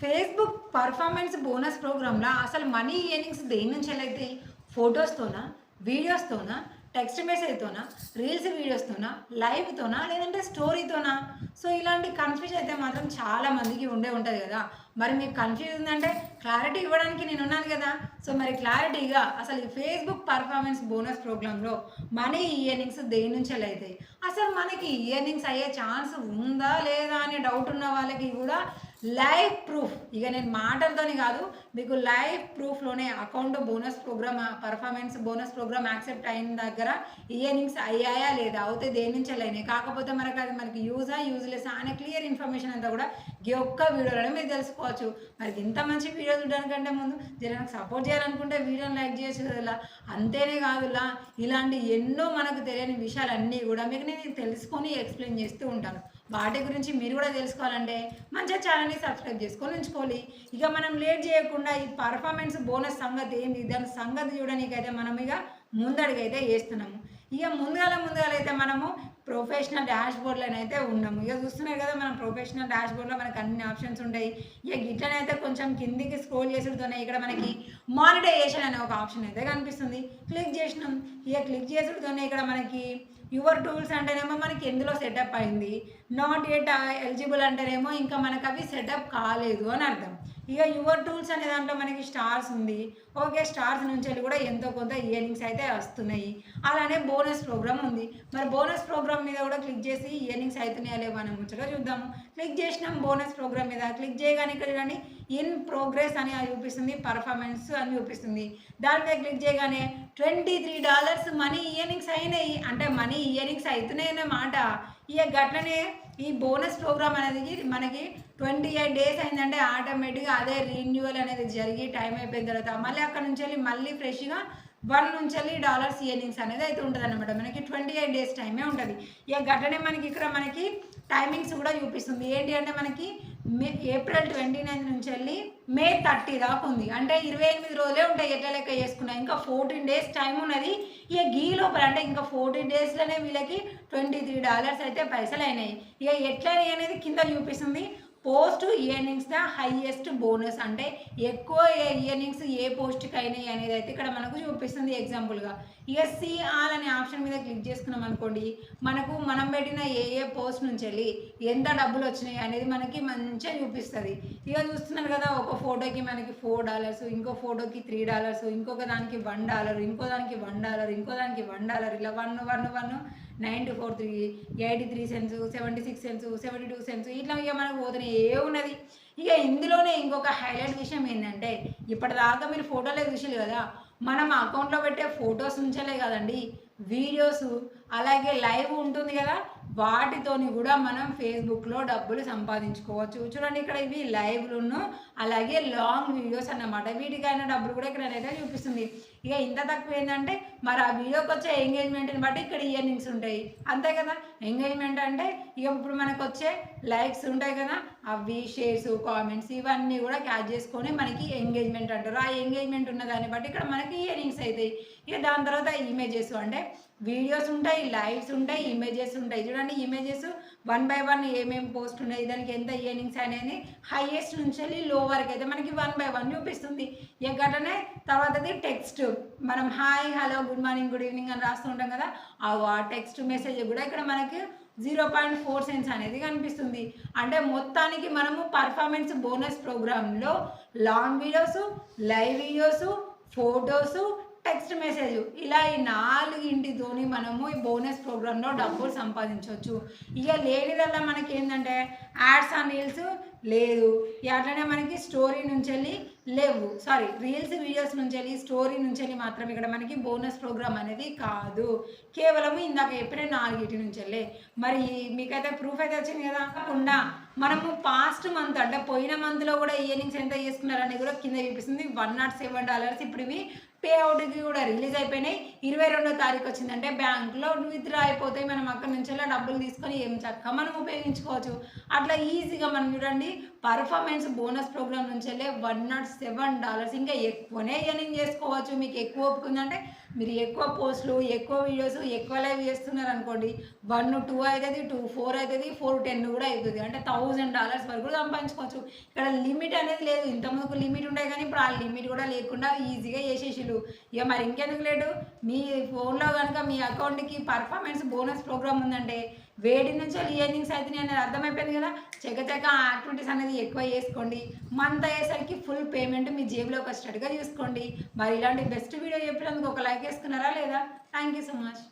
Facebook performance bonus ప్రోగ్రామ్‌ల అసలు money earnings దేని నుంచెల్లైతాయి? ఫోటోస్‌తోనా? వీడియోస్‌తోనా? టెక్స్ట్ మెసేజ్‌తోనా? రీల్స్ వీడియోస్‌తోనా? లైవ్‌తోనా? లేదంటే స్టోరీతోనా? సో, ఇలాంటి కన్‌ఫ్యూజ్ అయితే మాత్రం చాలా మందికి ఉంటది గదా! మరి మీకు కన్‌ఫ్యూజ్ ఉందంటే క్లారిటీ ఇవ్వడానికి నేనున్నాను గదా! సో, మరి క్లారిటీగా అసలు ఈ ఫేస్‌బుక్ పర్ఫార్మెన్స్ బోనస్ ప్రోగ్రామ్‌లో మనీ ఎర్నింగ్స్ దేని నుంచెల్లైతాయి? అసలు మనకి ఎర్నింగ్స్ అయ్యే ఛాన్స్ ఉందా? లేదా? అనే డౌట్ ఉన్న వాళ్ళకి గూడా లైవ్ ప్రూఫ్ ఇక నేను మాటలతోని కాదు మీకు లైవ్ ప్రూఫ్లోనే account bonus program performance bonus program accept అయిన దగ్గర ఇయర్నింగ్స్ అయ్యాయా లేదా అవుతే దేని నుంచి అయినాయి కాకపోతే మనకి యూజా యూజ్లెస్ అనే క్లియర్ ఇన్ఫర్మేషన్ అంతా కూడా ఈ ఒక్క వీడియోలోనే మీరు తెలుసుకోవచ్చు. మరి ఇంత మంచి వీడియో చూడడానికంటే ముందు జనానికి సపోర్ట్ చేయాలనుకుంటే వీడియోని లైక్ చేయొచ్చు కదా. అంతేనే కాదులా ఇలాంటి ఎన్నో మనకు తెలియని విషయాలన్నీ కూడా మీకు నేను తెలుసుకొని ఎక్స్ప్లెయిన్ చేస్తూ ఉంటాను. వాటి గురించి మీరు కూడా తెలుసుకోవాలంటే మంచిగా ఛానల్ని సబ్స్క్రైబ్ చేసుకొని ఉంచుకోవాలి. ఇక మనం లేట్ చేయకుండా ఈ పర్ఫార్మెన్స్ బోనస్ సంగతి ఏంది దాని సంగతి చూడడానికైతే మనం ఇక ముందడుగైతే వేస్తున్నాము. ఇక ముందుగాల అయితే మనము ప్రొఫెషనల్ డాష్ బోర్డ్లోనైతే ఉన్నాము. ఇక చూస్తున్నారు కదా మనం ప్రొఫెషనల్ డాష్ బోర్డ్లో మనకు అన్ని ఆప్షన్స్ ఉంటాయి. ఇక గిట్లనైతే కొంచెం కిందికి స్క్రోల్ చేసుడుతోనే ఇక్కడ మనకి మానిటైజేషన్ అనే ఒక ఆప్షన్ అయితే కనిపిస్తుంది. క్లిక్ చేసినాం. ఇక క్లిక్ చేసుడుతోనే ఇక్కడ మనకి యువర్ టూల్స్ అంటేనేమో మనకి ఎందులో సెటప్ అయింది, నాట్ ఎట్ ఎలిజిబుల్ అంటేనేమో ఇంకా మనకు అవి సెటప్ కాలేదు అని అర్థం. ఇక యువర్ టూల్స్ అనే దాంట్లో మనకి స్టార్స్ ఉంది. ఓకే, స్టార్స్ నుంచి వెళ్ళి కూడా ఎంతో కొంత ఇయర్నింగ్స్ అయితే వస్తున్నాయి. అలానే బోనస్ ప్రోగ్రామ్ ఉంది. మరి బోనస్ ప్రోగ్రామ్ మీద కూడా క్లిక్ చేసి ఇయర్నింగ్స్ అవుతున్నాయా లేవా అని ముచ్చట చూద్దాము. క్లిక్ చేసినాం బోనస్ ప్రోగ్రామ్ మీద. క్లిక్ చేయగానే ఇక్కడ చూడండి ఇన్ ప్రోగ్రెస్ అని చూపిస్తుంది, పర్ఫార్మెన్స్ అని చూపిస్తుంది. దాని మీద క్లిక్ చేయగానే $23 మనీ ఇయర్నింగ్స్ అయినాయి. అంటే మనీ ఇయర్నింగ్స్ అవుతున్నాయి అన్నమాట. ఇక గట్లనే ఈ బోనస్ ప్రోగ్రామ్ అనేది మనకి 28 డేస్ అయిందంటే ఆటోమేటిక్గా అదే రీన్యూవల్ అనేది జరిగి టైం అయిపోయిన తర్వాత మళ్ళీ అక్కడ నుంచి వెళ్ళి మళ్ళీ ఫ్రెష్గా 1 నుంచి వెళ్ళి డాలర్స్ ఇయర్నింగ్స్ అనేది అయితే ఉంటుంది అనమాట. మనకి 28 డేస్ టైమే ఉంటుంది. ఇక గట్లనే మనకి ఇక్కడ మనకి టైమింగ్స్ కూడా చూపిస్తుంది. ఏంటి అంటే మనకి ఏప్రిల్ 29 నుంచి వెళ్ళి మే 30 దాకా ఉంది. అంటే 28 రోజులే ఉంటాయి ఎట్లా లెక్క చేసుకున్నా. ఇంకా 14 డేస్ టైం ఉన్నది. ఇక గీ లోపల అంటే ఇంకా 14 డేస్లోనే వీళ్ళకి $23 అయితే పైసలు అయినాయి. ఇక ఎట్లా అనేది కింద చూపిస్తుంది. Post earnings the highest bonus అంటే ఎక్కువ ఇయర్నింగ్స్ ఏ పోస్ట్కి అయినాయి అనేది అయితే ఇక్కడ మనకు చూపిస్తుంది ఎగ్జాంపుల్గా. ఇక సి ఆల్ అనే ఆప్షన్ మీద క్లిక్ చేసుకున్నాం అనుకోండి మనకు మనం పెట్టిన ఏ పోస్ట్ నుంచి వెళ్ళి ఎంత డబ్బులు వచ్చినాయి అనేది మనకి మంచిగా చూపిస్తుంది. ఇక చూస్తున్నారు కదా ఒక ఫోటోకి మనకి $4, ఇంకో ఫోటోకి $3, ఇంకొక దానికి $1, ఇంకో దానికి $1, ఇంకో దానికి $1 ఇలా 1 94 3 83 సెంట్స్ 76 సెంట్స్ 72 సెంట్స్ ఇట్లా ఇక మనకు పోతున్నాయి ఉన్నది. ఇక ఇందులోనే ఇంకొక హైలైట్ విషయం ఏంటంటే ఇప్పటిదాకా మీరు ఫోటోలే చూసారు కదా, మనం అకౌంట్లో పెట్టే ఫొటోస్ నుంచలే కదండి వీడియోస్ అలాగే లైవ్ ఉంటుంది కదా వాటితోని కూడా మనం ఫేస్బుక్లో డబ్బులు సంపాదించుకోవచ్చు. చూడండి ఇక్కడ ఇవి లైవ్లను అలాగే లాంగ్ వీడియోస్ అన్నమాట. వీటికైనా డబ్బులు కూడా ఇక్కడ అయితే చూపిస్తుంది. ఇక ఇంత తక్కువ ఏంటంటే మరి ఆ వీడియోకి వచ్చే ఎంగేజ్మెంట్ని బట్టి ఇక్కడ ఇయర్నింగ్స్ ఉంటాయి అంతే కదా. ఎంగేజ్మెంట్ అంటే ఇక ఇప్పుడు మనకు వచ్చే లైక్స్ ఉంటాయి కదా అవి షేర్స్ కామెంట్స్ ఇవన్నీ కూడా క్యాచ్ చేసుకొని మనకి ఎంగేజ్మెంట్ అంటారు. ఆ ఎంగేజ్మెంట్ ఉన్న దాన్ని బట్టి ఇక్కడ మనకి ఇయర్నింగ్స్ అవుతాయి. ఇక దాని తర్వాత ఇమేజెస్ అంటే వీడియోస్ ఉంటాయి, లైవ్స్ ఉంటాయి, ఇమేజెస్ ఉంటాయి. చూడండి ఇమేజెస్ 1 by 1 ఏమేమి పోస్ట్ ఉన్నాయి దానికి ఎంత ఇయర్నింగ్స్ అనేది హైయెస్ట్ నుంచి వెళ్ళి లో వరకు అయితే మనకి 1 by 1 చూపిస్తుంది. ఇక గట్లనే తర్వాతది టెక్స్ట్ మనం hi hello good morning good evening అని రాస్తూ ఉంటాం కదా ఆ టెక్స్ట్ మెసేజ్ కూడా ఇక్కడ మనకి 0.4 సెంట్స్ అనేది కనిపిస్తుంది. అంటే మొత్తానికి మనము పర్ఫార్మెన్స్ బోనస్ ప్రోగ్రాంలో long videos, live videos, photos, text message ఇలా ఈ 4ంటితోని మనము ఈ బోనస్ ప్రోగ్రాంలో డబ్బులు సంపాదించవచ్చు. ఇక లేనిదల్లా మనకి ఏంటంటే యాడ్స్ ఆన్ రీల్స్ లేదు, అట్లనే మనకి స్టోరీ నుంచి వెళ్ళి లేవు రీల్స్ వీడియోస్ నుంచి వెళ్ళి స్టోరీ నుంచి వెళ్ళి మాత్రం ఇక్కడ మనకి బోనస్ ప్రోగ్రామ్ అనేది కాదు. కేవలం ఇందాక చెప్పిన 4 నుంచి వెళ్ళే. మరి మీకైతే ప్రూఫ్ అయితే వచ్చింది కదా. కాకుండా మనము పాస్ట్ మంత్ అంటే పోయిన మంత్లో కూడా ఇయర్నింగ్స్ ఎంత చేసుకున్నారని కూడా కింద చూపిస్తుంది. $107 ఇప్పుడు ఇవి పే అవుట్కి కూడా రిలీజ్ అయిపోయినాయి. 22వ తారీఖు వచ్చిందంటే బ్యాంకులో విత్డ్రా అయిపోతాయి. మనం అక్కడి నుంచి డబ్బులు తీసుకొని ఏం చక్కగా మనం ఉపయోగించుకోవచ్చు. అట్లా ఈజీగా మనం చూడండి పర్ఫార్మెన్స్ బోనస్ ప్రోగ్రామ్ నుంచి వెళ్ళే $107 ఇంకా ఎక్కువనే ఎర్నింగ్ చేసుకోవచ్చు. మీకు ఎక్కువ ఓపిక ఉందంటే మీరు ఎక్కువ పోస్టులు, ఎక్కువ వీడియోస్, ఎక్కువ లైవ్ చేస్తున్నారు అనుకోండి, 1, 2 అవుతుంది, 2, 4 అవుతుంది, 4, 10 కూడా అవుతుంది. అంటే $1000 వరకు కూడా సంపాదించుకోవచ్చు. ఇక్కడ లిమిట్ అనేది లేదు. ఇంతకుముందుకు లిమిట్ ఉండే కానీ ఇప్పుడు ఆ లిమిట్ కూడా లేకుండా ఈజీగా చేసేసిళ్ళు. ఇక మరి ఇంకెందుకు లేడు, మీ ఫోన్లో కనుక మీ అకౌంట్కి పర్ఫార్మెన్స్ బోనస్ ప్రోగ్రామ్ ఉందంటే వేడి నుంచి ఇయర్నింగ్స్ అవుతున్నాయి అనేది అర్థమైపోయింది కదా. చకచక యాక్టివిటీస్ అనేది ఎక్కువ చేసుకోండి. మంత్ అయ్యేసరికి ఫుల్ పేమెంట్ మీ జేబులోకి వచ్చేటట్టుగా చూసుకోండి. మరి ఇలాంటి బెస్ట్ వీడియో చెప్పినందుకు ఒక లైక్ వేసుకున్నారా లేదా? Thank you so much.